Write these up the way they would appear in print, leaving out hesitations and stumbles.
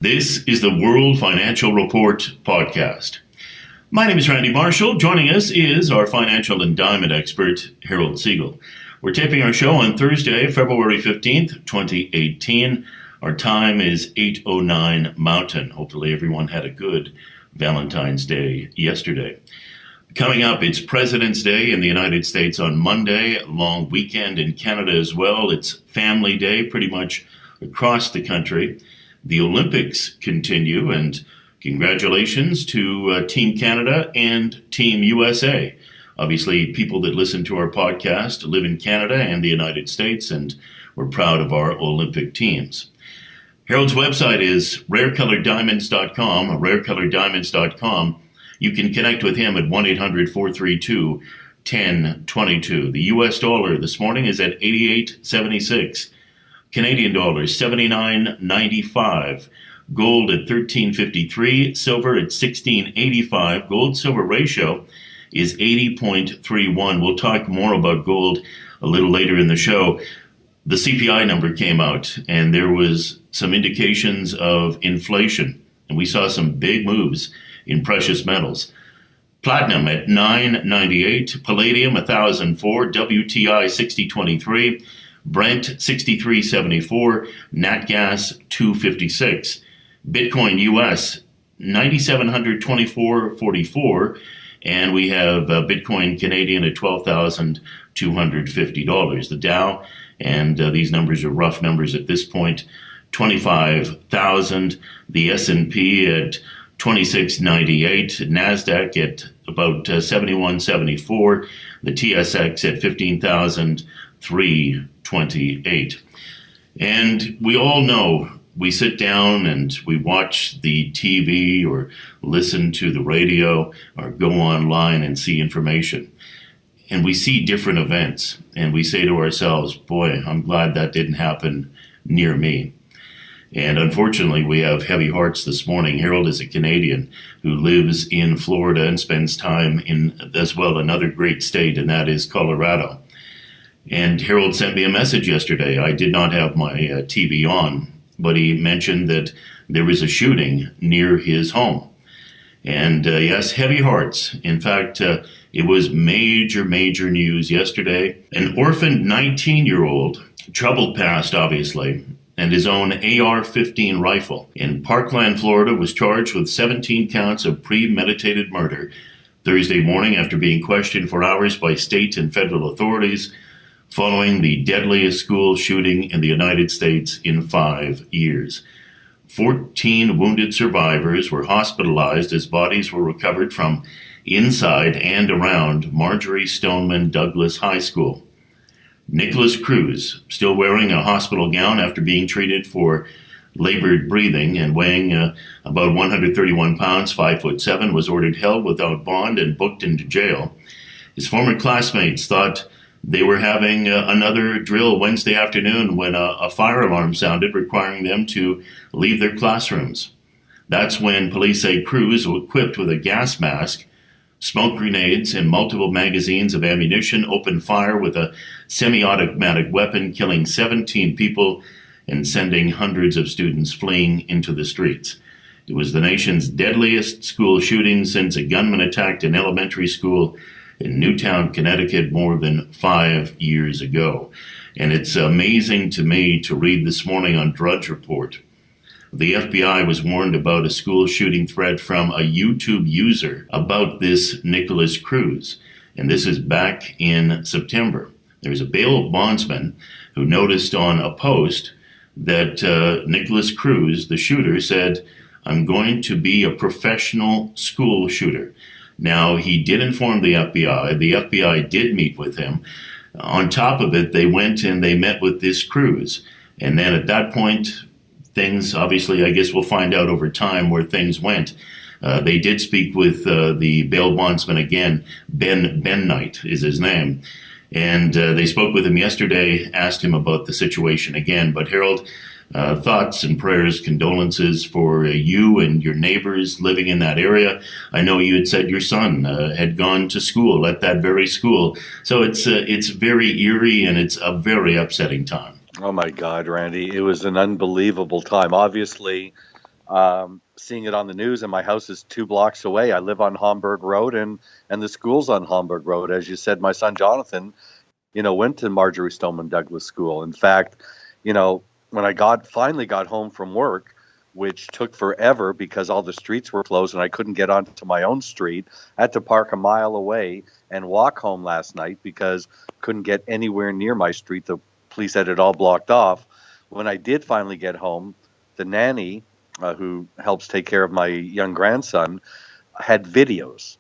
This is the World Financial Report podcast. My name is Randy Marshall. Joining us is our financial endowment expert, Harold Siegel. We're taping our show on Thursday, February 15th, 2018. Our time is 8:09 Mountain. Hopefully everyone had a good Valentine's Day yesterday. Coming up, it's President's Day in the United States on Monday, long weekend in Canada as well. It's Family Day pretty much across the country. The Olympics continue, and congratulations to Team Canada and Team USA. Obviously, people that listen to our podcast live in Canada and the United States, and we're proud of our Olympic teams. Harold's website is rarecoloreddiamonds.com, rarecoloreddiamonds.com. You can connect with him at 1-800-432-1022. The U.S. dollar this morning is at 88.76. Canadian dollars, 79.95. Gold at 13.53. Silver at 16.85. Gold-silver ratio is 80.31. We'll talk more about gold a little later in the show. The CPI number came out, and there was some indications of inflation, and we saw some big moves in precious metals. Platinum at $998, palladium $1,004, WTI $60.23, Brent $63.74, nat gas $2.56, Bitcoin US $9,724.44, and we have Bitcoin Canadian at $12,250. The Dow, and these numbers are rough numbers at this point, 25,000. The S&P at 26.98, NASDAQ at about 71.74, the TSX at 15,328. And we all know we sit down and we watch the TV or listen to the radio or go online and see information. And we see different events and we say to ourselves, boy, I'm glad that didn't happen near me. And unfortunately, we have heavy hearts this morning. Harold is a Canadian who lives in Florida and spends time in, as well, another great state, and that is Colorado. And Harold sent me a message yesterday. I did not have my TV on, but he mentioned that there was a shooting near his home. And yes, heavy hearts. In fact, it was major news yesterday. An orphaned 19-year-old, troubled past, obviously, and his own AR-15 rifle in Parkland, Florida, was charged with 17 counts of premeditated murder Thursday morning after being questioned for hours by state and federal authorities following the deadliest school shooting in the United States in 5 years. 14 wounded survivors were hospitalized as bodies were recovered from inside and around Marjorie Stoneman Douglas High School. Nicholas Cruz, still wearing a hospital gown after being treated for labored breathing and weighing about 131 pounds, 5'7", was ordered held without bond and booked into jail. His former classmates thought they were having another drill Wednesday afternoon when a fire alarm sounded, requiring them to leave their classrooms. That's when police say Cruz, equipped with a gas mask, smoke grenades, and multiple magazines of ammunition, opened fire with a semi-automatic weapon, killing 17 people and sending hundreds of students fleeing into the streets. It was the nation's deadliest school shooting since a gunman attacked an elementary school in Newtown, Connecticut, more than 5 years ago. And it's amazing to me to read this morning on Drudge Report. The FBI was warned about a school shooting threat from a YouTube user about this Nicholas Cruz. And this is back in September. There was a bail bondsman who noticed on a post that Nicholas Cruz, the shooter, said, "I'm going to be a professional school shooter." Now, he did inform the FBI. The FBI did meet with him. On top of it, they went and they met with this Cruz. And then at that point, things, obviously, I guess we'll find out over time where things went. They did speak with the bail bondsman again. Ben Knight is his name. And they spoke with him yesterday, asked him about the situation again. But Harold, thoughts and prayers, condolences for you and your neighbors living in that area. I know you had said your son had gone to school at that very school. So it's very eerie and it's a very upsetting time. Oh my God, Randy, it was an unbelievable time. Obviously, seeing it on the news, and my house is 2 blocks away. I live on Homburg Road, and the school's on Homburg Road. As you said, my son Jonathan, went to Marjorie Stoneman Douglas School. In fact, when I finally got home from work, which took forever because all the streets were closed and I couldn't get onto my own street, I had to park a mile away and walk home last night because couldn't get anywhere near my street. The police had it all blocked off. When I did finally get home, the nanny, who helps take care of my young grandson, had videos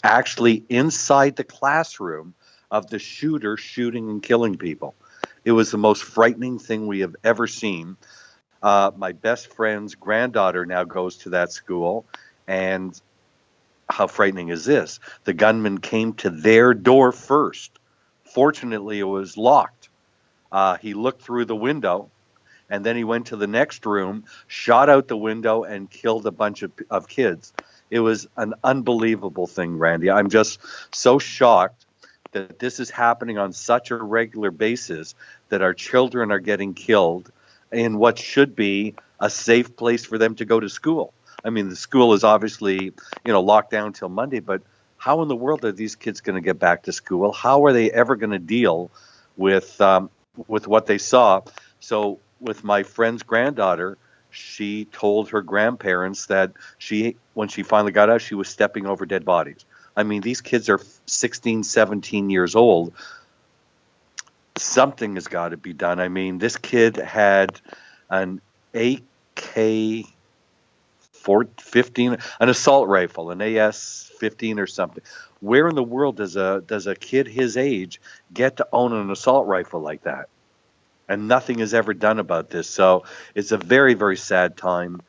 actually inside the classroom of the shooter shooting and killing people. It was the most frightening thing we have ever seen. My best friend's granddaughter now goes to that school, and how frightening is this? The gunman came to their door first. Fortunately, it was locked. He looked through the window, and then he went to the next room, shot out the window, and killed a bunch of kids. It was an unbelievable thing, Randy. I'm just so shocked that this is happening on such a regular basis, that our children are getting killed in what should be a safe place for them to go to school. I mean, the school is obviously, locked down till Monday, but how in the world are these kids going to get back to school? How are they ever going to deal with what they saw? So with my friend's granddaughter, she told her grandparents that when she finally got out, she was stepping over dead bodies. I mean, these kids are 16, 17 years old. Something has got to be done. I mean, this kid had an AK-15, an assault rifle, an AS-15 or something. Where in the world does a kid his age get to own an assault rifle like that? And nothing is ever done about this. So it's a very, very sad time.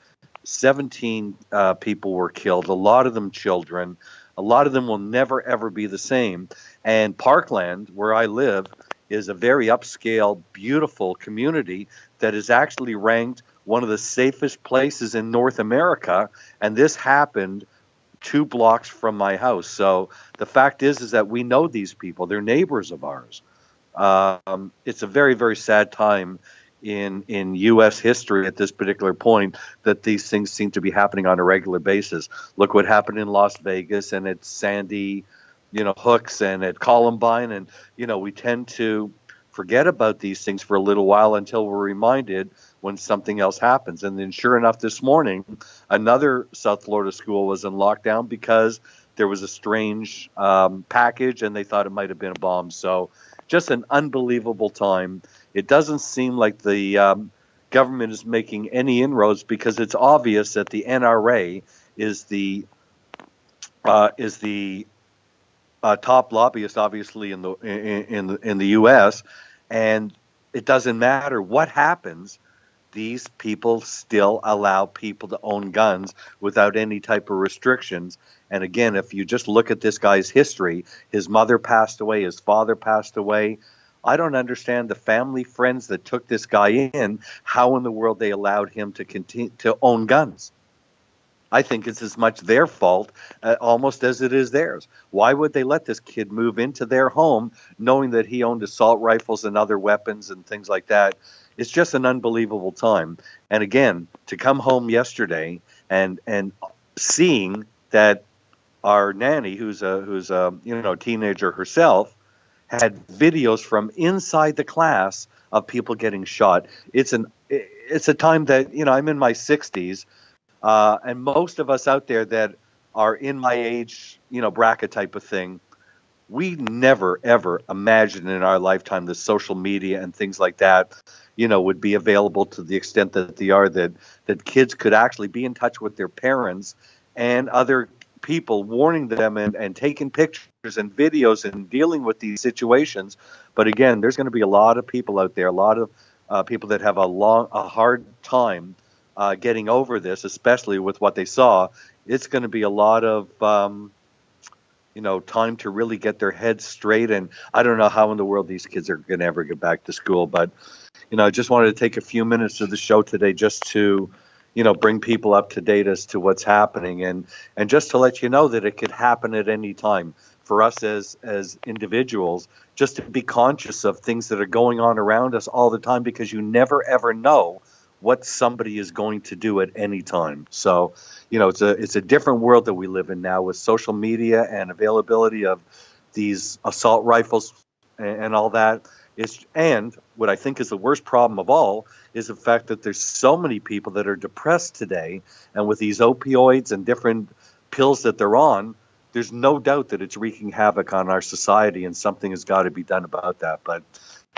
17 people were killed, a lot of them children. A lot of them will never, ever be the same. And Parkland, where I live, is a very upscale, beautiful community that is actually ranked one of the safest places in North America. And this happened 2 blocks from my house. So the fact is that we know these people. They're neighbors of ours. It's a very, very sad time in U.S. history at this particular point that these things seem to be happening on a regular basis. Look what happened in Las Vegas and at Sandy, Hooks and at Columbine. And, we tend to forget about these things for a little while until we're reminded when something else happens. And then sure enough, this morning, another South Florida school was in lockdown because there was a strange package and they thought it might have been a bomb. So just an unbelievable time. It doesn't seem like the government is making any inroads because it's obvious that the NRA is the top lobbyist, obviously in the U.S. And it doesn't matter what happens. These people still allow people to own guns without any type of restrictions. And again, if you just look at this guy's history, his mother passed away, his father passed away. I don't understand the family, friends that took this guy in, how in the world they allowed him to continue to own guns. I think it's as much their fault almost as it is theirs. Why would they let this kid move into their home knowing that he owned assault rifles and other weapons and things like that? It's just an unbelievable time. And again, to come home yesterday and seeing that our nanny, who's a teenager herself, had videos from inside the class of people getting shot. It's a time that I'm in my 60s, and most of us out there that are in my age bracket type of thing, we never ever imagined in our lifetime that social media and things like that would be available to the extent that they are, that kids could actually be in touch with their parents and other people, warning them and taking pictures and videos and dealing with these situations. But again, there's going to be a lot of people out there, a lot of people that have a hard time getting over this, especially with what they saw. It's going to be a lot of time to really get their heads straight. And I don't know how in the world these kids are going to ever get back to school. But I just wanted to take a few minutes of the show today just to bring people up to date as to what's happening, and just to let you know that it could happen at any time. For us as individuals, just to be conscious of things that are going on around us all the time, because you never ever know what somebody is going to do at any time. So, it's a different world that we live in now with social media and availability of these assault rifles and all that. And what I think is the worst problem of all is the fact that there's so many people that are depressed today, and with these opioids and different pills that they're on, there's no doubt that it's wreaking havoc on our society, and something has got to be done about that. But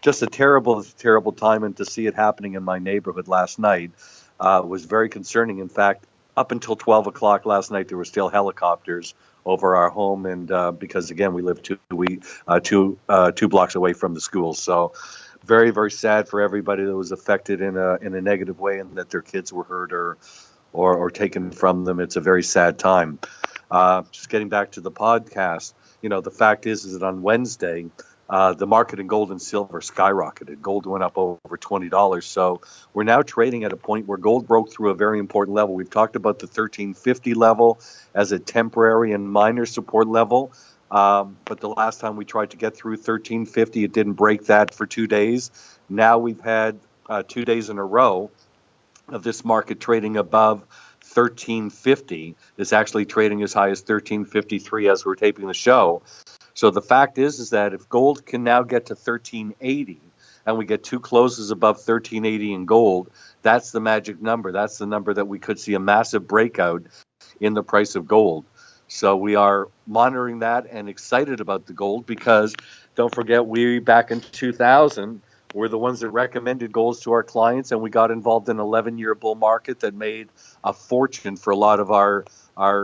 just a terrible, terrible time, and to see it happening in my neighborhood last night was very concerning. In fact, up until 12 o'clock last night, there were still helicopters over our home, and because again, we live two blocks away from the school. So very, very sad for everybody that was affected in a negative way, and that their kids were hurt or taken from them. It's a very sad time. Just getting back to the podcast, the fact is that on Wednesday, the market in gold and silver skyrocketed. Gold went up over $20. So we're now trading at a point where gold broke through a very important level. We've talked about the 1350 level as a temporary and minor support level. But the last time we tried to get through 1350, it didn't break that for 2 days. Now we've had 2 days in a row of this market trading above 1350. It's actually trading as high as 1353 as we're taping the show. So the fact is that if gold can now get to 1380 and we get two closes above 1380 in gold, that's the magic number. That's the number that we could see a massive breakout in the price of gold. So we are monitoring that and excited about the gold, because don't forget, we back in 2000 were the ones that recommended golds to our clients, and we got involved in an 11-year bull market that made a fortune for a lot of our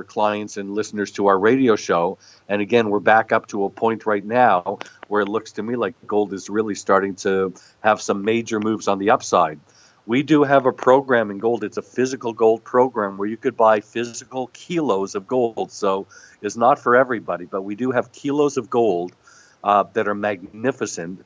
clients and listeners to our radio show. And again, we're back up to a point right now where it looks to me like gold is really starting to have some major moves on the upside. We do have a program in gold. It's a physical gold program where you could buy physical kilos of gold. So it's not for everybody, but we do have kilos of gold that are magnificent,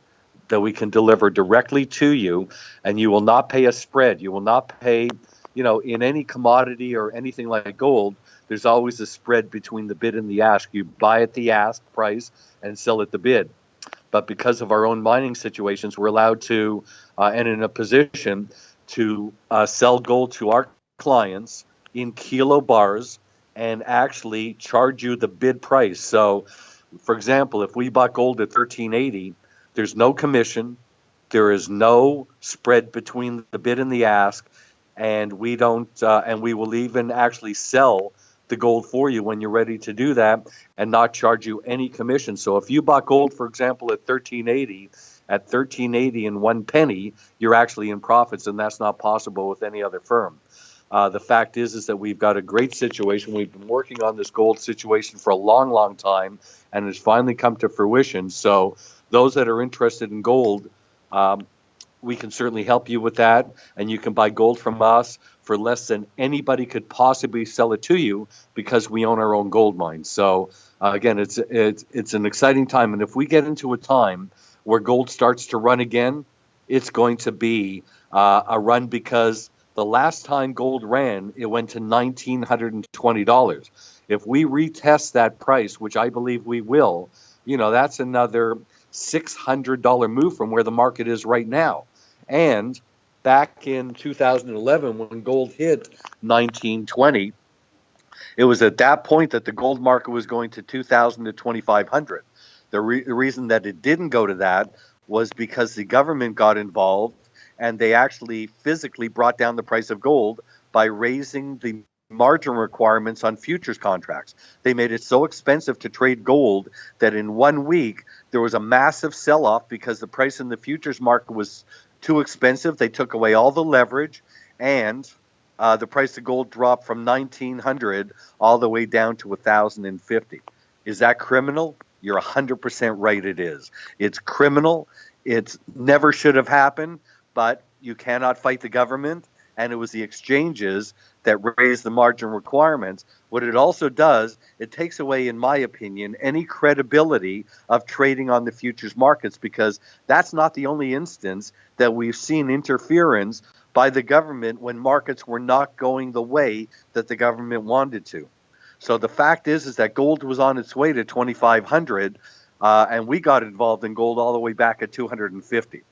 that we can deliver directly to you, and you will not pay a spread. You will not pay, in any commodity or anything like gold, there's always a spread between the bid and the ask. You buy at the ask price and sell at the bid. But because of our own mining situations, we're allowed to, and in a position to sell gold to our clients in kilo bars and actually charge you the bid price. So, for example, if we bought gold at 1380, there's no commission, there is no spread between the bid and the ask, and we don't, and we will even actually sell the gold for you when you're ready to do that and not charge you any commission. So if you bought gold, for example, at 1380 and 1 penny, you're actually in profits, and that's not possible with any other firm. The fact is that we've got a great situation. We've been working on this gold situation for a long, long time, and it's finally come to fruition. So those that are interested in gold, we can certainly help you with that, and you can buy gold from us for less than anybody could possibly sell it to you, because we own our own gold mine. So again, it's an exciting time, and if we get into a time where gold starts to run again, it's going to be a run, because the last time gold ran, it went to $1,920. If we retest that price, which I believe we will, that's another $600 move from where the market is right now. And back in 2011, when gold hit 1920, it was at that point that the gold market was going to 2,000 to 2,500. The reason that it didn't go to that was because the government got involved, and they actually physically brought down the price of gold by raising the margin requirements on futures contracts. They made it so expensive to trade gold that in 1 week there was a massive sell-off because the price in the futures market was too expensive. They took away all the leverage, and the price of gold dropped from 1,900 all the way down to 1,050. Is that criminal? You're 100% right, it is. It's criminal. It never should have happened, but you cannot fight the government, and it was the exchanges that raised the margin requirements. What it also does, it takes away, in my opinion, any credibility of trading on the futures markets, because that's not the only instance that we've seen interference by the government when markets were not going the way that the government wanted to. So the fact is that gold was on its way to 2,500, and we got involved in gold all the way back at 250.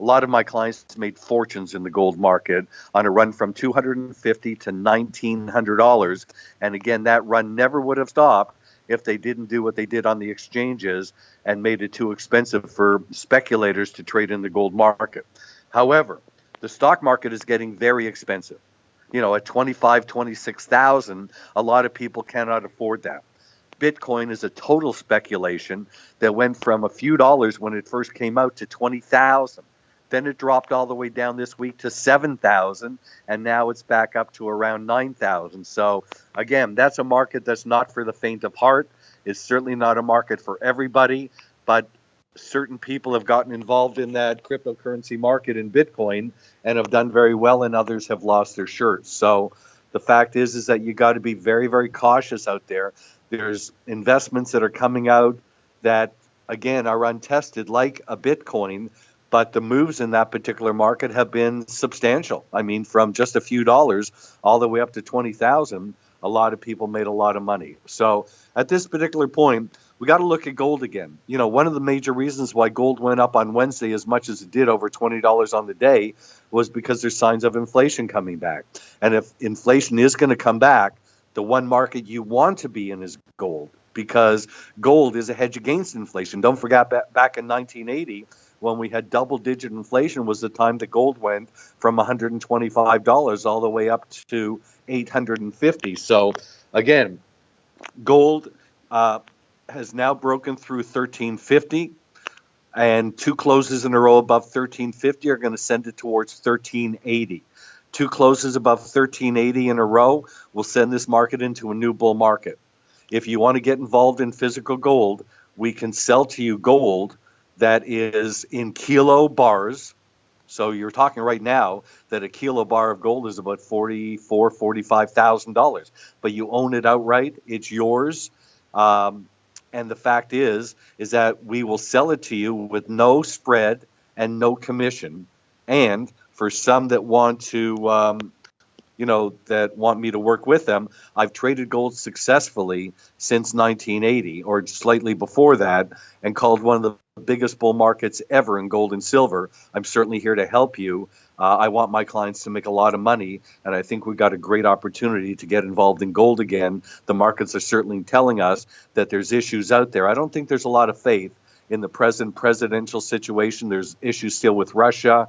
A lot of my clients made fortunes in the gold market on a run from $250 to $1,900. And again, that run never would have stopped if they didn't do what they did on the exchanges and made it too expensive for speculators to trade in the gold market. However, the stock market is getting very expensive. At 25, 26,000, a lot of people cannot afford that. Bitcoin is a total speculation that went from a few dollars when it first came out to 20,000. Then it dropped all the way down this week to 7,000, and now it's back up to around 9,000. So again, that's a market that's not for the faint of heart. It's certainly not a market for everybody, but certain people have gotten involved in that cryptocurrency market in Bitcoin and have done very well, and others have lost their shirts. So the fact is that you got to be very, very cautious out there. There's investments that are coming out that, again, are untested, like a Bitcoin, but the moves in that particular market have been substantial. I mean, from just a few dollars all the way up to 20,000, a lot of people made a lot of money. So at this particular point, we got to look at gold again. One of the major reasons why gold went up on Wednesday as much as it did, over $20 on the day, was because there's signs of inflation coming back. And if inflation is going to come back, the one market you want to be in is gold, because gold is a hedge against inflation. Don't forget, back in 1980, when we had double-digit inflation, was the time that gold went from $125 all the way up to $850. So again, gold has now broken through 1350, and two closes in a row above 1350 are going to send it towards 1380. Two closes above 1380 in a row will send this market into a new bull market. If you want to get involved in physical gold, we can sell to you gold that is in kilo bars. So you're talking right now that a kilo bar of gold is about $45,000, but you own it outright. It's yours. And the fact is that we will sell it to you with no spread and no commission. And for some that want to, that want me to work with them, I've traded gold successfully since 1980 or slightly before that, and called one of the biggest bull markets ever in gold and silver. I'm certainly here to help you. I want my clients to make a lot of money, and I think we've got a great opportunity to get involved in gold again. The markets are certainly telling us that there's issues out there. I don't think there's a lot of faith in the present presidential situation. There's issues still with Russia.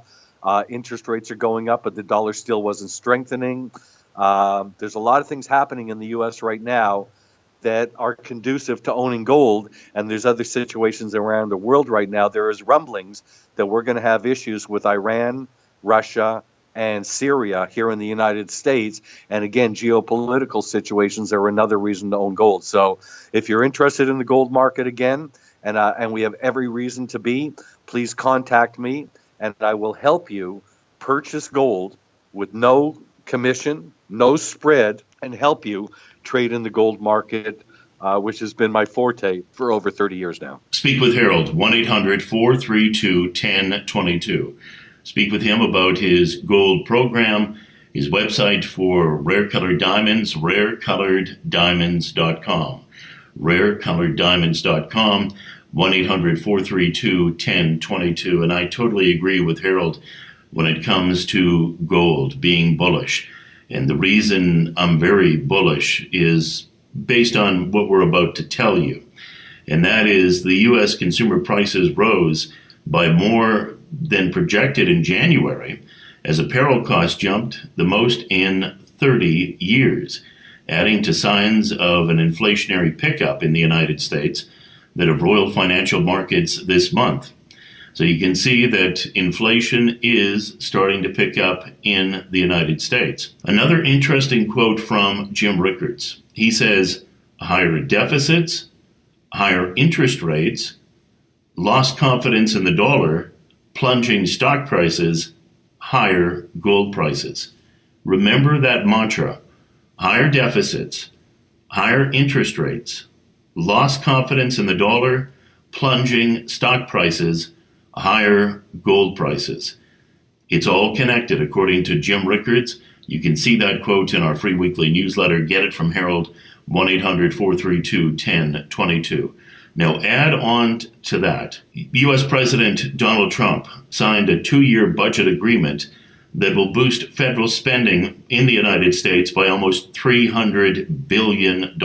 Interest rates are going up, but the dollar still wasn't strengthening. There's a lot of things happening in the U.S. right now that are conducive to owning gold, and there's other situations around the world right now. There is rumblings that we're going to have issues with Iran, Russia, and Syria here in the United States. And again, geopolitical situations are another reason to own gold. So if you're interested in the gold market again, and we have every reason to be, please contact me, and I will help you purchase gold with no commission, no spread, and help you trade in the gold market, which has been my forte for over 30 years now. Speak with Harold, 1-800-432-1022. Speak with him about his gold program, his website for rare colored diamonds, rarecoloreddiamonds.com. rarecoloreddiamonds.com, 1-800-432-1022. And I totally agree with Harold when it comes to gold being bullish. And the reason I'm very bullish is based on what we're about to tell you. And that is the U.S. consumer prices rose by more than projected in January as apparel costs jumped the most in 30 years, adding to signs of an inflationary pickup in the United States that have roiled financial markets this month. So you can see that inflation is starting to pick up in the United States. Another interesting quote from Jim Rickards. He says, higher deficits, higher interest rates, lost confidence in the dollar, plunging stock prices, higher gold prices. Remember that mantra: higher deficits, higher interest rates, lost confidence in the dollar, plunging stock prices, higher gold prices. It's all connected, according to Jim Rickards. You can see that quote in our free weekly newsletter. Get it from Harold, 1-800-432-1022. Now, add on to that, U.S. President Donald Trump signed a 2-year budget agreement that will boost federal spending in the United States by almost $300 billion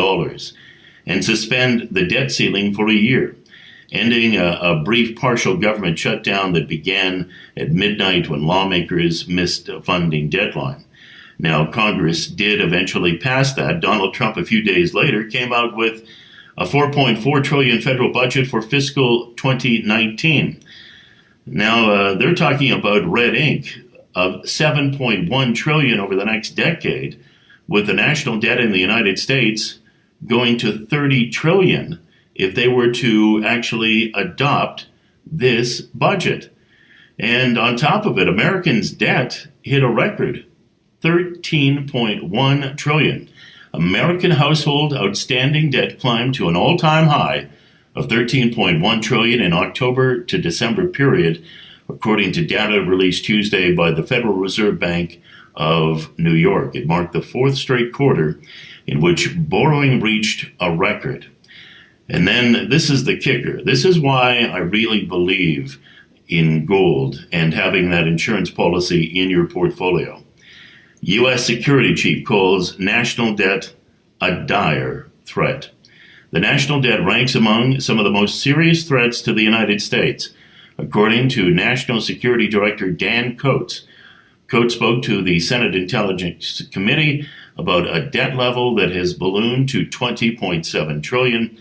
and suspend the debt ceiling for a year, ending a brief partial government shutdown that began at midnight when lawmakers missed a funding deadline. Now, Congress did eventually pass that. Donald Trump, a few days later, came out with a $4.4 trillion federal budget for fiscal 2019. Now, they're talking about red ink of $7.1 trillion over the next decade, with the national debt in the United States going to $30 trillion if they were to actually adopt this budget. And on top of it, Americans' debt hit a record, $13.1 trillion. American household outstanding debt climbed to an all-time high of $13.1 trillion in October to December period, according to data released Tuesday by the Federal Reserve Bank of New York. It marked the fourth straight quarter in which borrowing reached a record. And then this is the kicker. This is why I really believe in gold and having that insurance policy in your portfolio. U.S. Security Chief calls national debt a dire threat. The national debt ranks among some of the most serious threats to the United States, according to National Security Director Dan Coats. Coats spoke to the Senate Intelligence Committee about a debt level that has ballooned to $20.7 trillion.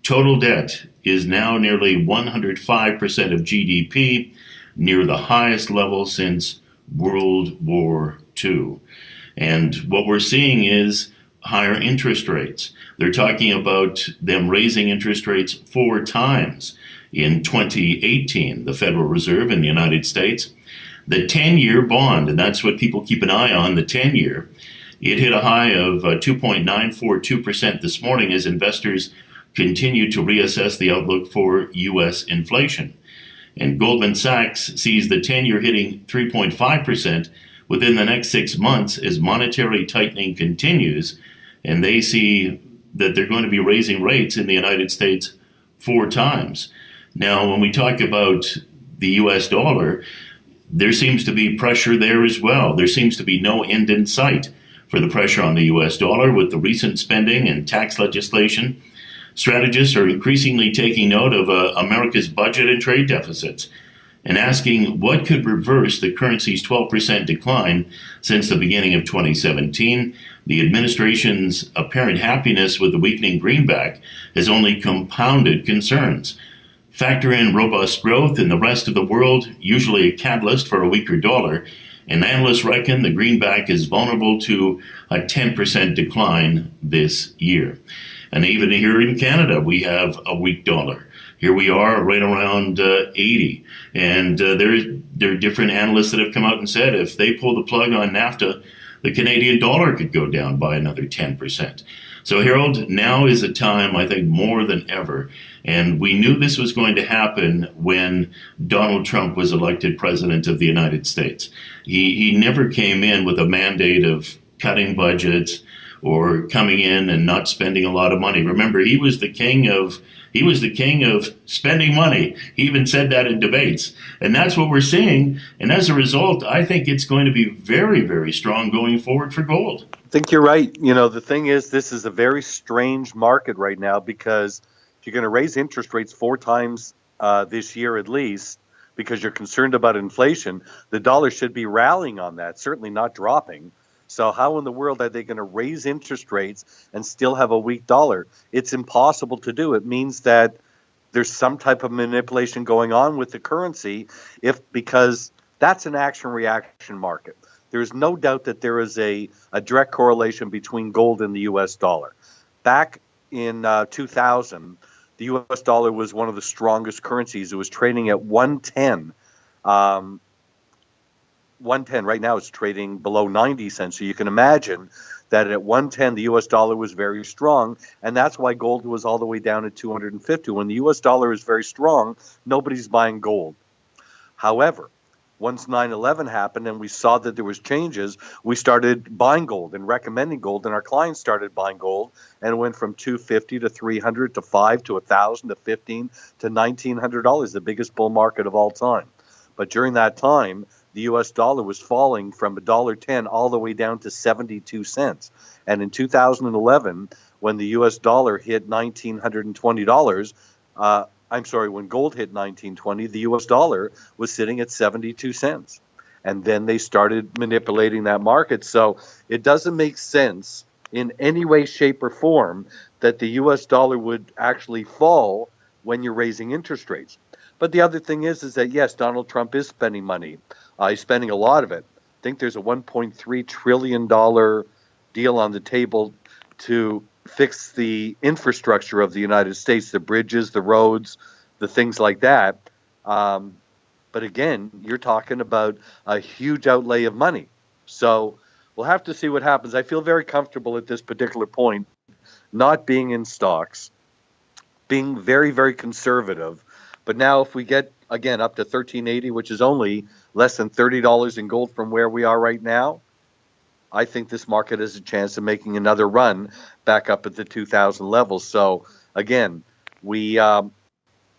Total debt is now nearly 105% of GDP, near the highest level since World War II. And what we're seeing is higher interest rates. They're talking about them raising interest rates 4 times in 2018, the Federal Reserve in the United States. The 10-year bond, and that's what people keep an eye on, the 10-year, it hit a high of 2.942% this morning as investors continue to reassess the outlook for U.S. inflation. And Goldman Sachs sees the 10-year hitting 3.5% within the next 6 months as monetary tightening continues, and they see that they're going to be raising rates in the United States 4 times. Now, when we talk about the U.S. dollar, there seems to be pressure there as well. There seems to be no end in sight for the pressure on the U.S. dollar with the recent spending and tax legislation. Strategists are increasingly taking note of America's budget and trade deficits and asking what could reverse the currency's 12% decline since the beginning of 2017. The administration's apparent happiness with the weakening greenback has only compounded concerns. Factor in robust growth in the rest of the world, usually a catalyst for a weaker dollar, and analysts reckon the greenback is vulnerable to a 10% decline this year. And even here in Canada, we have a weak dollar. Here we are right around 80. And there are different analysts that have come out and said if they pull the plug on NAFTA, the Canadian dollar could go down by another 10%. So, Harold, now is a time, I think, more than ever. And we knew this was going to happen when Donald Trump was elected president of the United States. He never came in with a mandate of cutting budgets or coming in and not spending a lot of money. Remember, he was the king of spending money. He even said that in debates. And that's what we're seeing. And as a result, I think it's going to be very, very strong going forward for gold. I think you're right. You know, the thing is, this is a very strange market right now because if you're going to raise interest rates 4 times this year at least, because you're concerned about inflation, the dollar should be rallying on that, certainly not dropping. So how in the world are they going to raise interest rates and still have a weak dollar? It's impossible to do. It means that there's some type of manipulation going on with the currency because that's an action-reaction market. There's no doubt that there is a direct correlation between gold and the U.S. dollar. Back in 2000, the U.S. dollar was one of the strongest currencies. It was trading at 110. 110 right now it's trading below 90 cents. So you can imagine that at 110 the US dollar was very strong, and that's why gold was all the way down at 250. When the US dollar is very strong, nobody's buying gold. However, once 9/11 happened and we saw that there was changes, we started buying gold and recommending gold, and our clients started buying gold, and it went from $250 to $300 to $5 to $1,000 to $15 to $1,900, the biggest bull market of all time. But during that time, the U.S. dollar was falling from $1.10 all the way down to 72 cents. And in 2011, when the U.S. dollar hit $1,920, when gold hit 1920, the US dollar was sitting at 72 cents. And then they started manipulating that market. So it doesn't make sense in any way, shape, or form that the US dollar would actually fall when you're raising interest rates. But the other thing is that, yes, Donald Trump is spending money. He's spending a lot of it. I think there's a $1.3 trillion deal on the table to fix the infrastructure of the United States, the bridges, the roads, the things like that. But again, you're talking about a huge outlay of money. So we'll have to see what happens. I feel very comfortable at this particular point, not being in stocks, being very, very conservative. But now if we get, again, up to 1380, which is only less than $30 in gold from where we are right now, I think this market has a chance of making another run back up at the 2000 levels. So again, we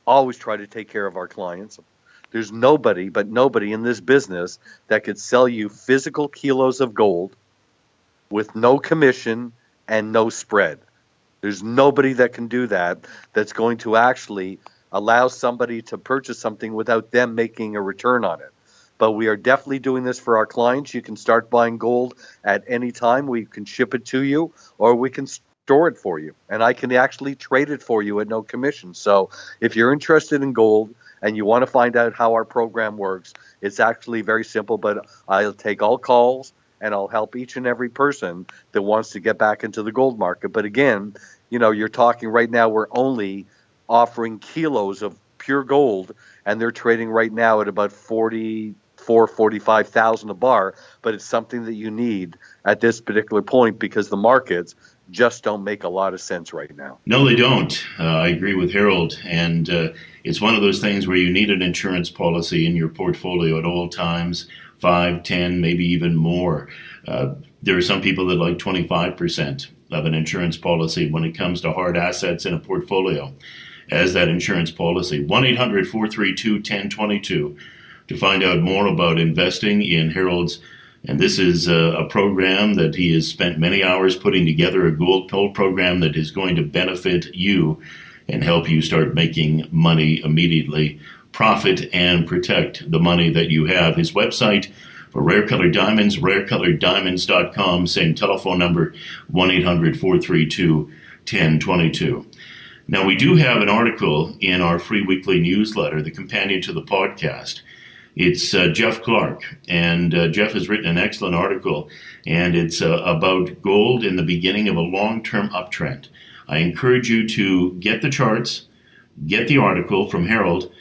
always try to take care of our clients. There's nobody in this business that could sell you physical kilos of gold with no commission and no spread. There's nobody that can do that, that's going to actually allow somebody to purchase something without them making a return on it. But we are definitely doing this for our clients. You can start buying gold at any time. We can ship it to you, or we can store it for you. And I can actually trade it for you at no commission. So if you're interested in gold and you want to find out how our program works, it's actually very simple, but I'll take all calls and I'll help each and every person that wants to get back into the gold market. But again, you're talking right now, we're only offering kilos of pure gold, and they're trading right now at about 45,000 a bar, but it's something that you need at this particular point because the markets just don't make a lot of sense right now. No, they don't. I agree with Harold. And it's one of those things where you need an insurance policy in your portfolio at all times, 5, 10, maybe even more. There are some people that like 25% of an insurance policy when it comes to hard assets in a portfolio as that insurance policy. 1-800-432-1022 to find out more about investing in Harold's. And this is a program that he has spent many hours putting together, a gold program that is going to benefit you and help you start making money immediately, profit and protect the money that you have. His website for Rare Colored Diamonds, rarecoloreddiamonds.com, same telephone number, 1-800-432-1022. Now, we do have an article in our free weekly newsletter, the companion to the podcast. It's Jeff Clark, and Jeff has written an excellent article, and it's about gold in the beginning of a long-term uptrend. I encourage you to get the charts, get the article from Harold,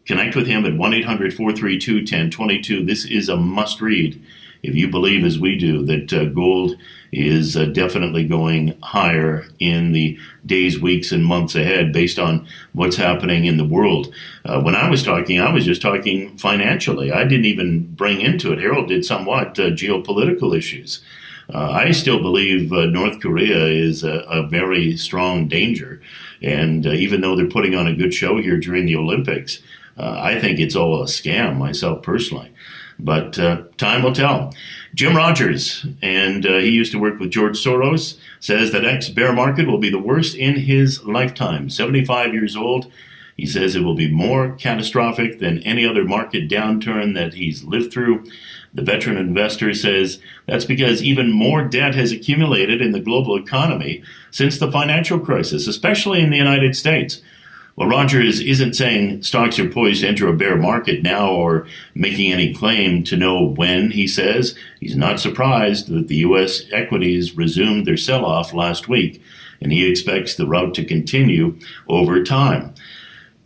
connect with him at 1-800-432-1022. This is a must-read if you believe, as we do, that gold is definitely going higher in the days, weeks, and months ahead based on what's happening in the world. When I was just talking financially. I didn't even bring into it, Harold did somewhat, geopolitical issues. I still believe North Korea is a very strong danger. And even though they're putting on a good show here during the Olympics, I think it's all a scam myself personally. But time will tell. Jim Rogers, and he used to work with George Soros, says the next bear market will be the worst in his lifetime. 75 years old. He says it will be more catastrophic than any other market downturn that he's lived through. The veteran investor says that's because even more debt has accumulated in the global economy since the financial crisis, especially in the United States. Well, Rogers isn't saying stocks are poised to enter a bear market now or making any claim to know when, he says. He's not surprised that the U.S. equities resumed their sell-off last week, and he expects the rout to continue over time.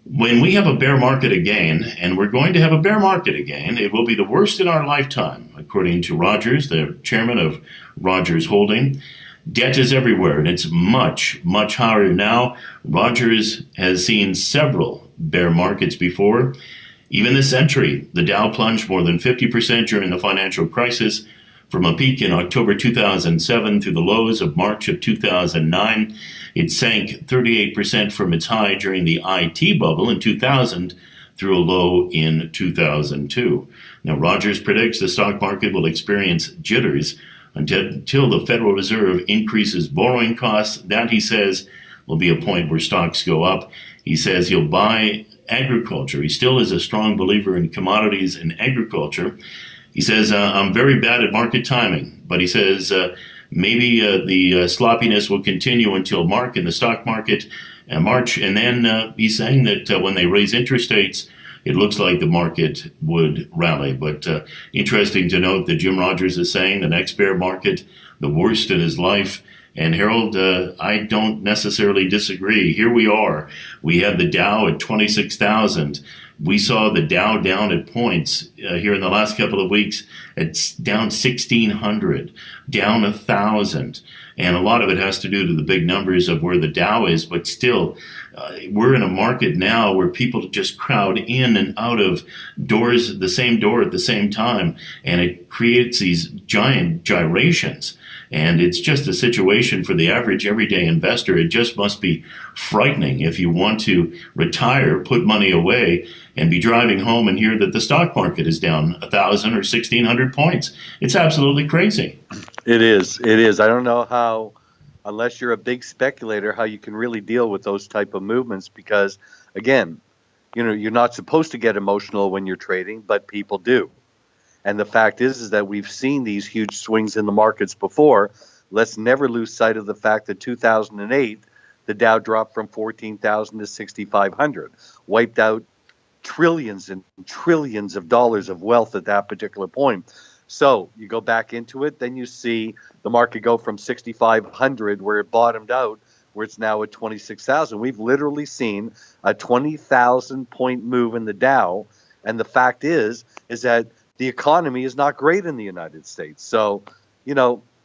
When we have a bear market again, and we're going to have a bear market again, it will be the worst in our lifetime, according to Rogers, the chairman of Rogers Holding. Debt is everywhere, and it's much, much higher now. Rogers has seen several bear markets before. Even this century, the Dow plunged more than 50% during the financial crisis. From a peak in October 2007 through the lows of March of 2009, it sank 38% from its high during the IT bubble in 2000 through a low in 2002. Now, Rogers predicts the stock market will experience jitters until the Federal Reserve increases borrowing costs. That, he says, will be a point where stocks go up. He says he'll buy agriculture. He still is a strong believer in commodities and agriculture. He says, I'm very bad at market timing, but he says maybe the sloppiness will continue until in the stock market March. And then he's saying that when they raise interest rates, it looks like the market would rally. But interesting to note that Jim Rogers is saying the next bear market, the worst in his life. And Harold, I don't necessarily disagree. Here we are. We had the Dow at 26,000. We saw the Dow down at points here in the last couple of weeks. It's down 1,600, down 1,000. And a lot of it has to do to the big numbers of where the Dow is. But still, we're in a market now where people just crowd in and out of doors, the same door at the same time. And it creates these giant gyrations. And it's just a situation for the average everyday investor. It just must be frightening if you want to retire, put money away, and be driving home and hear that the stock market is down 1,000 or 1,600 points. It's absolutely crazy. It is. It is. I don't know how, unless you're a big speculator, how you can really deal with those type of movements because, again, you're not supposed to get emotional when you're trading, but people do. And the fact is that we've seen these huge swings in the markets before. Let's never lose sight of the fact that 2008, the Dow dropped from 14,000 to 6,500, wiped out trillions and trillions of dollars of wealth at that particular point. So you go back into it, then you see the market go from 6,500 where it bottomed out, where it's now at 26,000. We've literally seen a 20,000 point move in the Dow. And the fact is that the economy is not great in the United States. So,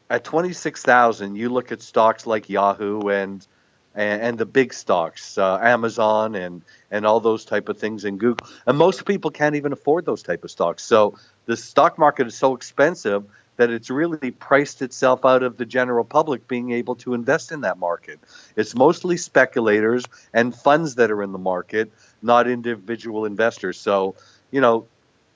at 26,000, you look at stocks like Yahoo and the big stocks, Amazon and all those type of things, and Google. And most people can't even afford those type of stocks. So the stock market is so expensive that it's really priced itself out of the general public being able to invest in that market. It's mostly speculators and funds that are in the market, not individual investors. So,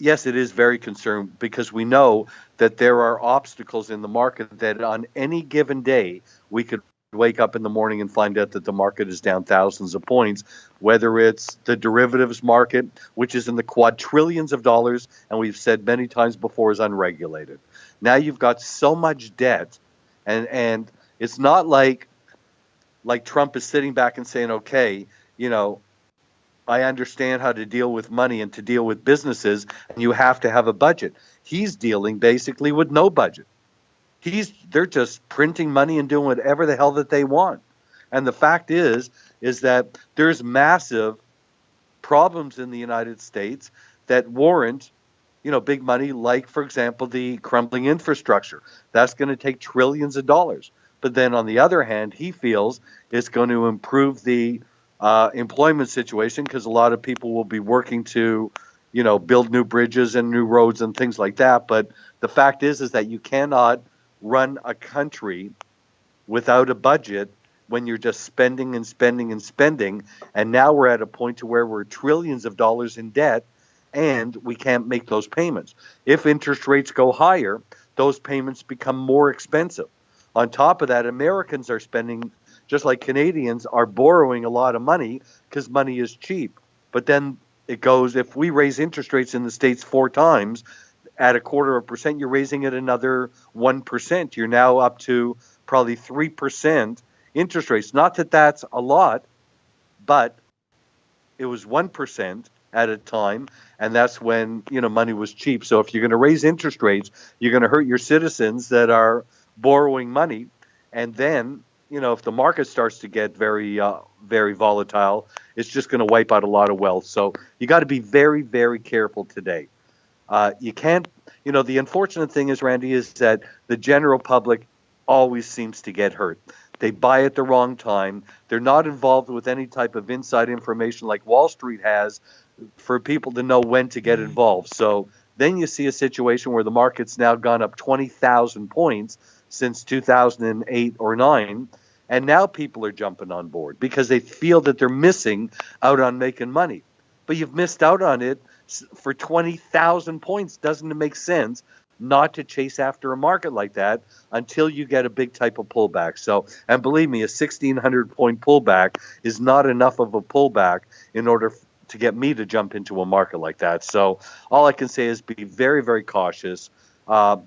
yes, it is very concerned because we know that there are obstacles in the market that on any given day we could wake up in the morning and find out that the market is down thousands of points, whether it's the derivatives market, which is in the quadrillions of dollars, and we've said many times before is unregulated. Now you've got so much debt, and it's not like Trump is sitting back and saying, okay, I understand how to deal with money and to deal with businesses, and you have to have a budget. He's dealing basically with no budget. They're just printing money and doing whatever the hell that they want. And the fact is that there's massive problems in the United States that warrant, big money, like, for example, the crumbling infrastructure. That's going to take trillions of dollars. But then on the other hand, he feels it's going to improve the employment situation because a lot of people will be working to, build new bridges and new roads and things like that. But the fact is that you cannot run a country without a budget when you're just spending and spending and spending. And now we're at a point to where we're trillions of dollars in debt and we can't make those payments. If interest rates go higher, those payments become more expensive. On top of that, Americans are spending, just like Canadians, are borrowing a lot of money because money is cheap. But then it goes, if we raise interest rates in the States 4 times, at 0.25%, you're raising it another 1%. You're now up to probably 3% interest rates. Not that that's a lot, but it was 1% at a time, and that's when money was cheap. So if you're going to raise interest rates, you're going to hurt your citizens that are borrowing money, and then if the market starts to get very very volatile, it's just going to wipe out a lot of wealth. So you got to be very, very careful today. You can't, the unfortunate thing is, Randy, is that the general public always seems to get hurt. They buy at the wrong time. They're not involved with any type of inside information like Wall Street has. for people to know when to get involved. So then you see a situation where the market's now gone up 20,000 points since 2008 or 9, and now people are jumping on board because they feel that they're missing out on making money. But you've missed out on it for 20,000 points. Doesn't it make sense not to chase after a market like that until you get a big type of pullback? So, and believe me, a 1,600 point pullback is not enough of a pullback in order to get me to jump into a market like that. So all I can say is be very, very cautious.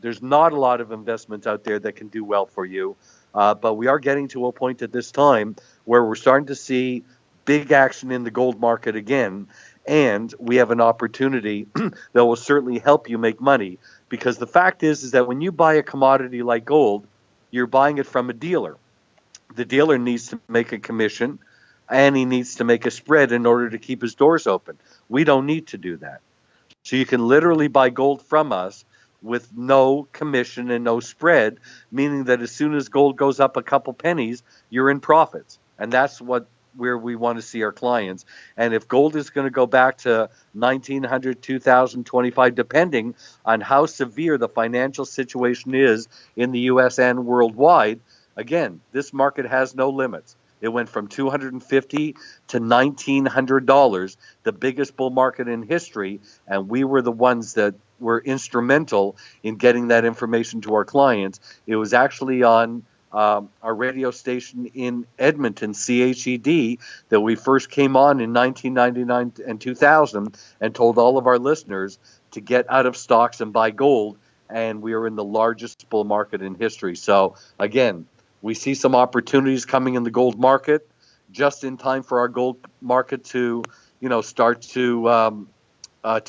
There's not a lot of investments out there that can do well for you. But we are getting to a point at this time where we're starting to see big action in the gold market again. And we have an opportunity that will certainly help you make money. Because the fact is that when you buy a commodity like gold, you're buying it from a dealer. The dealer needs to make a commission, and he needs to make a spread in order to keep his doors open. We don't need to do that. So you can literally buy gold from us with no commission and no spread, meaning that as soon as gold goes up a couple pennies, you're in profits. And that's where we want to see our clients. And if gold is going to go back to 1,900, 2,025, depending on how severe the financial situation is in the U.S. and worldwide, again, this market has no limits. It went from $250 to $1,900, the biggest bull market in history, and we were the ones that were instrumental in getting that information to our clients. It was actually on our radio station in Edmonton, CHED, that we first came on in 1999 and 2000 and told all of our listeners to get out of stocks and buy gold, and we are in the largest bull market in history. So again, we see some opportunities coming in the gold market just in time for our gold market to, start to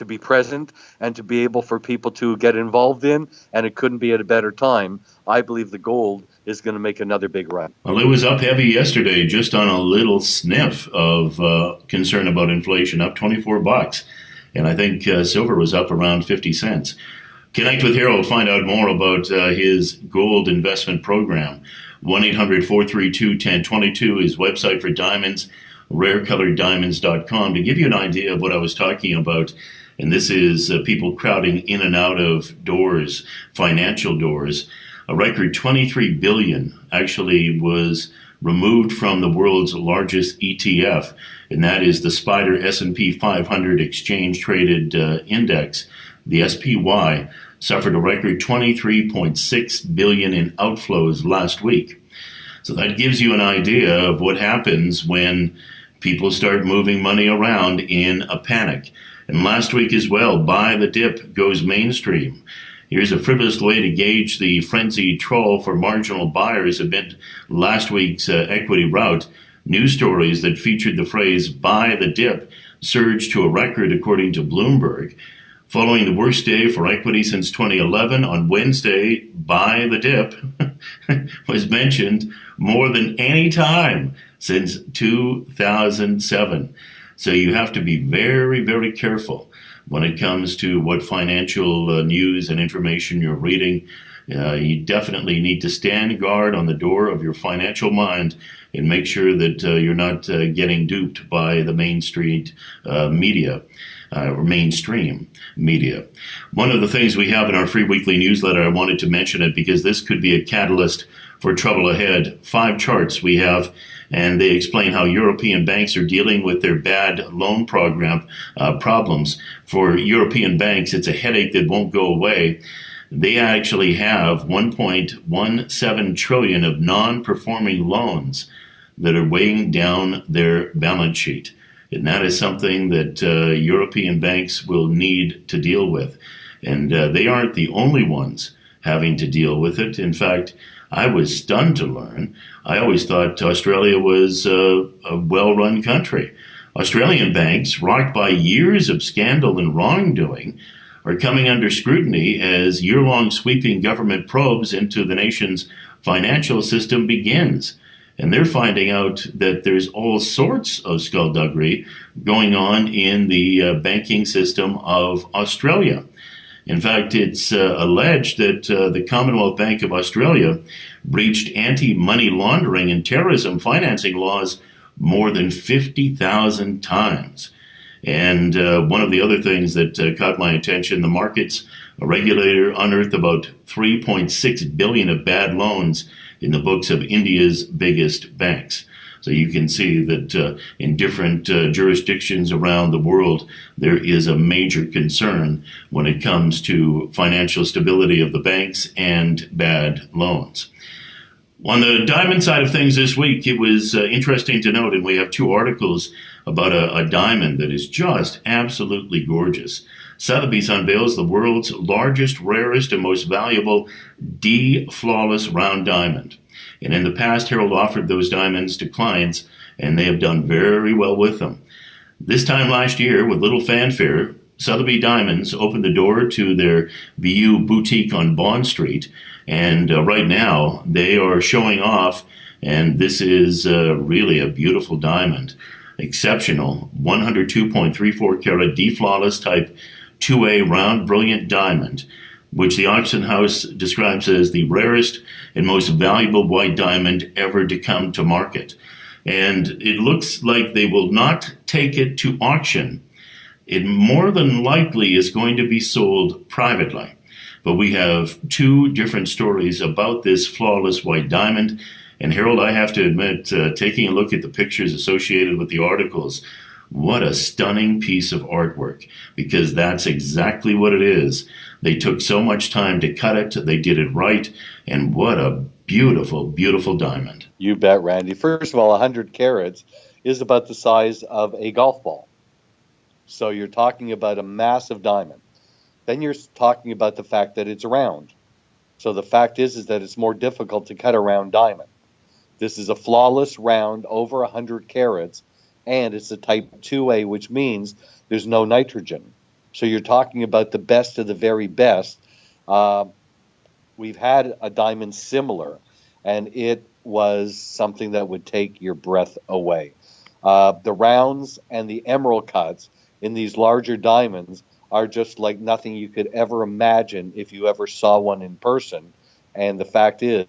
be present and to be able for people to get involved in. And it couldn't be at a better time. I believe the gold is going to make another big run. Well, it was up heavy yesterday, just on a little sniff of concern about inflation, up $24. And I think silver was up around 50 cents. Connect with Harold, find out more about his gold investment program. 1-800-432-1022, his website for diamonds, rarecoloreddiamonds.com. To give you an idea of what I was talking about, and this is people crowding in and out of doors, financial doors, a record $23 billion actually was removed from the world's largest ETF, and that is the SPDR S&P 500 exchange-traded index. The SPY suffered a record $23.6 billion in outflows last week. So that gives you an idea of what happens when people start moving money around in a panic. And last week as well, buy the dip goes mainstream. Here's a frivolous way to gauge the frenzied trawl for marginal buyers amid last week's equity rout. News stories that featured the phrase buy the dip surged to a record according to Bloomberg. Following the worst day for equity since 2011, on Wednesday, buy the dip was mentioned more than any time since 2007. So you have to be very, very careful when it comes to what financial news and information you're reading. You definitely need to stand guard on the door of your financial mind and make sure that you're not getting duped by the Main Street media. Or mainstream media. One of the things we have in our free weekly newsletter, I wanted to mention it because this could be a catalyst for trouble ahead. 5 charts we have, and they explain how European banks are dealing with their bad loan program problems. For European banks, it's a headache that won't go away. They actually have 1.17 trillion of non-performing loans that are weighing down their balance sheet. And that is something that European banks will need to deal with. And they aren't the only ones having to deal with it. In fact, I was stunned to learn. I always thought Australia was a well-run country. Australian banks, rocked by years of scandal and wrongdoing, are coming under scrutiny as year-long sweeping government probes into the nation's financial system begins. And they're finding out that there's all sorts of skullduggery going on in the banking system of Australia. In fact, it's alleged that the Commonwealth Bank of Australia breached anti-money laundering and terrorism financing laws more than 50,000 times. And one of the other things that caught my attention, the markets a regulator unearthed about 3.6 billion of bad loans in the books of India's biggest banks. So you can see that in different jurisdictions around the world, there is a major concern when it comes to financial stability of the banks and bad loans. On the diamond side of things this week, it was interesting to note, and we have two articles about a diamond that is just absolutely gorgeous. Sotheby's unveils the world's largest, rarest, and most valuable D-flawless round diamond. And in the past, Harold offered those diamonds to clients, and they have done very well with them. This time last year, with little fanfare, Sotheby Diamonds opened the door to their BU boutique on Bond Street, and right now they are showing off, and this is really a beautiful diamond. Exceptional 102.34 karat D-flawless type 2A round brilliant diamond, which the auction house describes as the rarest and most valuable white diamond ever to come to market. And it looks like they will not take it to auction. It more than likely is going to be sold privately. But we have two different stories about this flawless white diamond. And Harold, I have to admit, taking a look at the pictures associated with the articles, what a stunning piece of artwork, because that's exactly what it is. They took so much time to cut it, they did it right, and what a beautiful, beautiful diamond. You bet, Randy. First of all, 100 carats is about the size of a golf ball. So you're talking about a massive diamond. Then you're talking about the fact that it's round. So the fact is that it's more difficult to cut a round diamond. This is a flawless round over 100 carats, and it's a type 2A, which means there's no nitrogen. So you're talking about the best of the very best. We've had a diamond similar, and it was something that would take your breath away. The rounds and the emerald cuts in these larger diamonds are just like nothing you could ever imagine if you ever saw one in person. And the fact is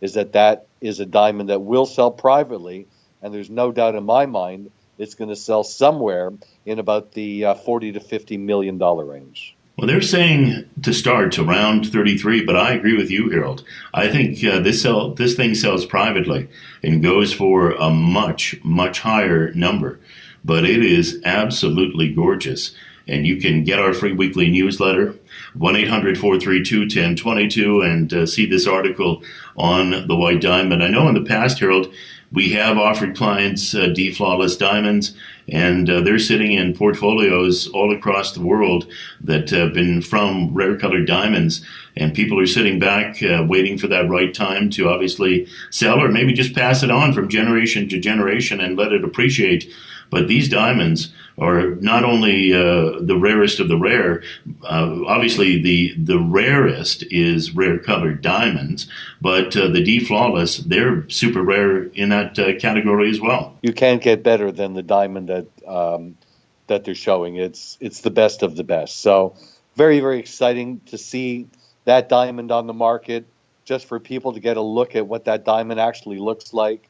that is a diamond that will sell privately, and there's no doubt in my mind it's going to sell somewhere in about the $40 to $50 million range. Well, they're saying to start around 33, but I agree with you, Harold. I think this thing sells privately and goes for a much, much higher number. But it is absolutely gorgeous. And you can get our free weekly newsletter, 1-800-432-1022, and see this article on the white diamond. I know in the past, Harold, we have offered clients D-flawless diamonds, and they're sitting in portfolios all across the world that have been from rare colored diamonds, and people are sitting back waiting for that right time to obviously sell or maybe just pass it on from generation to generation and let it appreciate. But these diamonds are not only the rarest of the rare. Obviously, the rarest is rare colored diamonds, but the D-flawless, they're super rare in that category as well. You can't get better than the diamond that they're showing. It's the best of the best. So very, very exciting to see that diamond on the market, just for people to get a look at what that diamond actually looks like.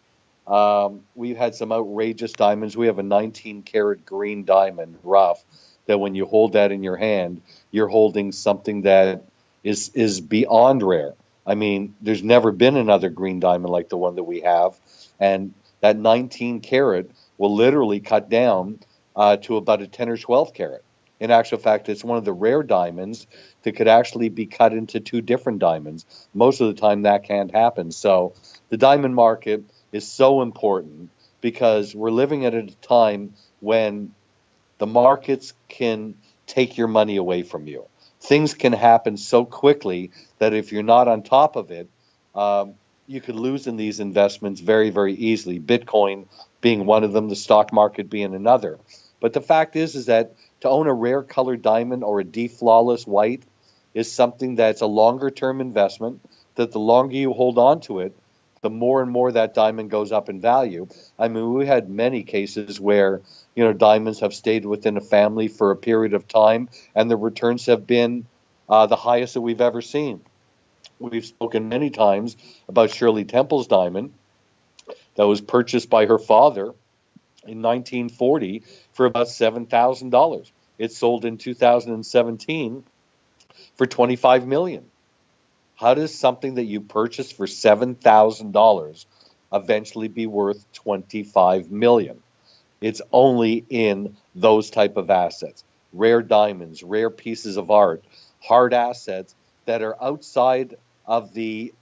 We've had some outrageous diamonds. We have a 19-karat green diamond, rough, that when you hold that in your hand, you're holding something that is beyond rare. I mean, there's never been another green diamond like the one that we have. And that 19-karat will literally cut down to about a 10 or 12 karat. In actual fact, it's one of the rare diamonds that could actually be cut into two different diamonds. Most of the time, that can't happen. So the diamond market is so important because we're living at a time when the markets can take your money away from you. Things can happen so quickly that if you're not on top of it, you could lose in these investments very, very easily. Bitcoin being one of them, the stock market being another. But the fact is that to own a rare colored diamond or a D-flawless white is something that's a longer term investment, that the longer you hold on to it, the more and more that diamond goes up in value. I mean, we had many cases where, diamonds have stayed within a family for a period of time, and the returns have been the highest that we've ever seen. We've spoken many times about Shirley Temple's diamond that was purchased by her father in 1940 for about $7,000. It sold in 2017 for $25 million. How does something that you purchased for $7,000 eventually be worth $25 million? It's only in those type of assets. Rare diamonds, rare pieces of art, hard assets that are outside of the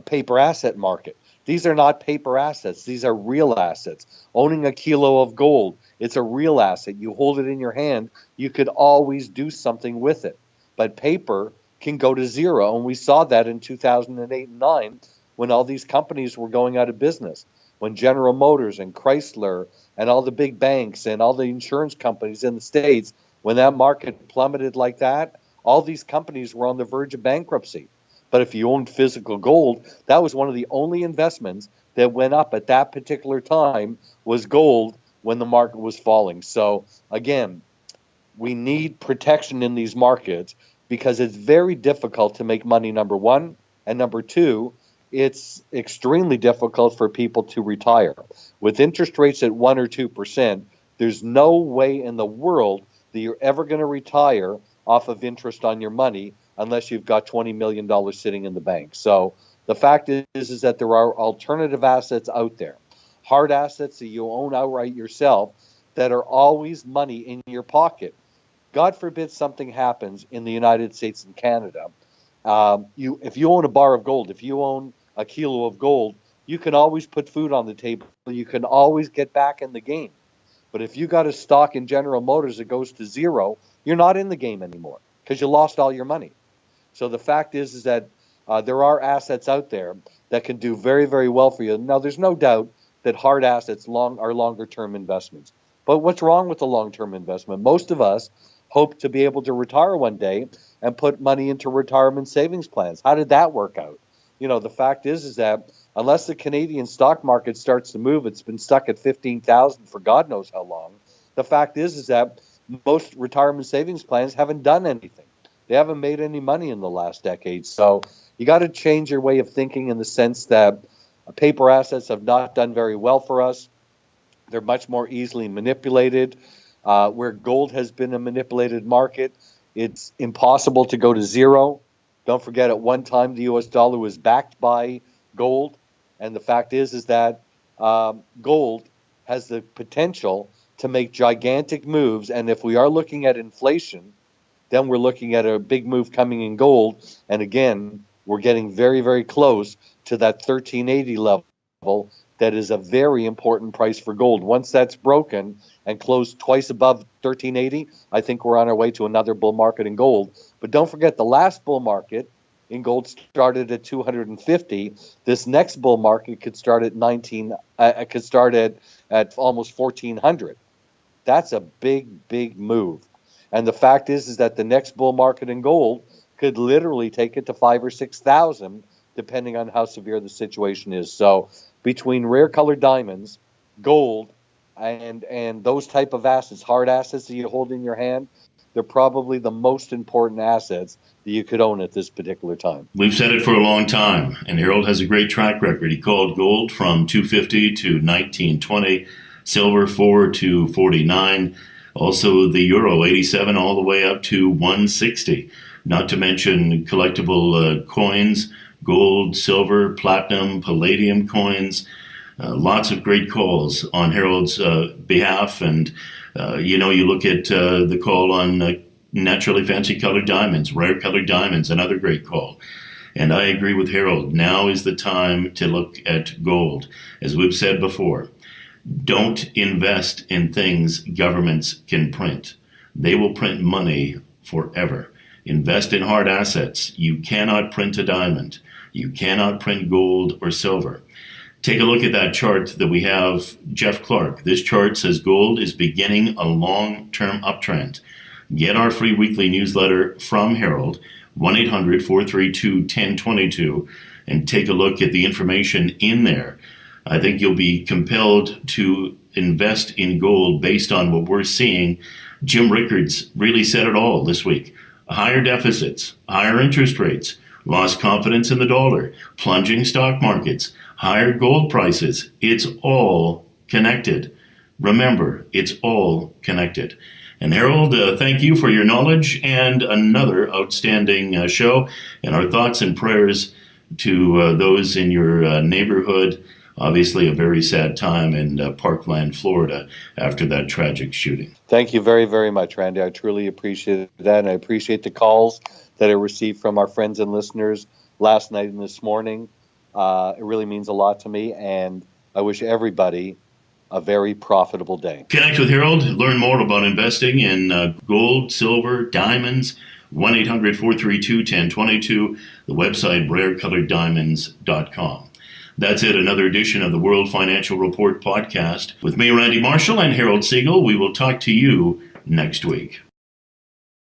paper asset market. These are not paper assets. These are real assets. Owning a kilo of gold, it's a real asset. You hold it in your hand, you could always do something with it. But paper can go to zero, and we saw that in 2008 and 9 when all these companies were going out of business. When General Motors and Chrysler and all the big banks and all the insurance companies in the States, when that market plummeted like that, all these companies were on the verge of bankruptcy. But if you owned physical gold, that was one of the only investments that went up at that particular time was gold when the market was falling. So again, we need protection in these markets because it's very difficult to make money, number one. And number two, it's extremely difficult for people to retire. With interest rates at 1 or 2%, there's no way in the world that you're ever going to retire off of interest on your money unless you've got $20 million sitting in the bank. So the fact is that there are alternative assets out there, hard assets that you own outright yourself that are always money in your pocket. God forbid something happens in the United States and Canada. If you own a bar of gold, if you own a kilo of gold, you can always put food on the table. You can always get back in the game. But if you got a stock in General Motors that goes to zero, you're not in the game anymore because you lost all your money. So the fact is that there are assets out there that can do very, very well for you. Now, there's no doubt that hard assets are longer-term investments. But what's wrong with the long-term investment? Most of us hope to be able to retire one day and put money into retirement savings plans. How did that work out? You know, the fact is that unless the Canadian stock market starts to move, it's been stuck at 15,000 for God knows how long. The fact is that most retirement savings plans haven't done anything. They haven't made any money in the last decade. So you got to change your way of thinking in the sense that paper assets have not done very well for us. They're much more easily manipulated. Where gold has been a manipulated market, it's impossible to go to zero. Don't forget, at one time, the U.S. dollar was backed by gold. And the fact is that gold has the potential to make gigantic moves. And if we are looking at inflation, then we're looking at a big move coming in gold. And again, we're getting very, very close to that 1380 level. That is a very important price for gold. Once that's broken and closed twice above 1380, I think we're on our way to another bull market in gold. But don't forget, the last bull market in gold started at 250. This next bull market could start at at almost 1400. That's a big, big move. And the fact is that the next bull market in gold could literally take it to 5,000 or 6,000, depending on how severe the situation is. So between rare colored diamonds, gold, and those type of assets, hard assets that you hold in your hand, they're probably the most important assets that you could own at this particular time. We've said it for a long time, and Harold has a great track record. He called gold from 250 to 1920, silver 4 to 49, also the euro 87 all the way up to 160. Not to mention collectible coins, gold, silver, platinum, palladium coins. Lots of great calls on Harold's behalf. And, you look at the call on naturally fancy colored diamonds, rare colored diamonds, another great call. And I agree with Harold. Now is the time to look at gold. As we've said before, don't invest in things governments can print. They will print money forever. Invest in hard assets. You cannot print a diamond. You cannot print gold or silver. Take a look at that chart that we have, Jeff Clark. This chart says gold is beginning a long-term uptrend. Get our free weekly newsletter from Harold, 1-800-432-1022, and take a look at the information in there. I think you'll be compelled to invest in gold based on what we're seeing. Jim Rickards really said it all this week. Higher deficits, higher interest rates, lost confidence in the dollar, plunging stock markets, higher gold prices. It's all connected. Remember, it's all connected. And Harold, thank you for your knowledge and another outstanding show. And our thoughts and prayers to those in your neighborhood. Obviously, a very sad time in Parkland, Florida, after that tragic shooting. Thank you very, very much, Randy. I truly appreciate that, and I appreciate the calls that I received from our friends and listeners last night and this morning. It really means a lot to me, and I wish everybody a very profitable day. Connect with Harold. Learn more about investing in gold, silver, diamonds. 1-800-432-1022. The website, rarecoloreddiamonds.com. That's it, another edition of the World Financial Report podcast. With me, Randy Marshall, and Harold Siegel. We will talk to you next week.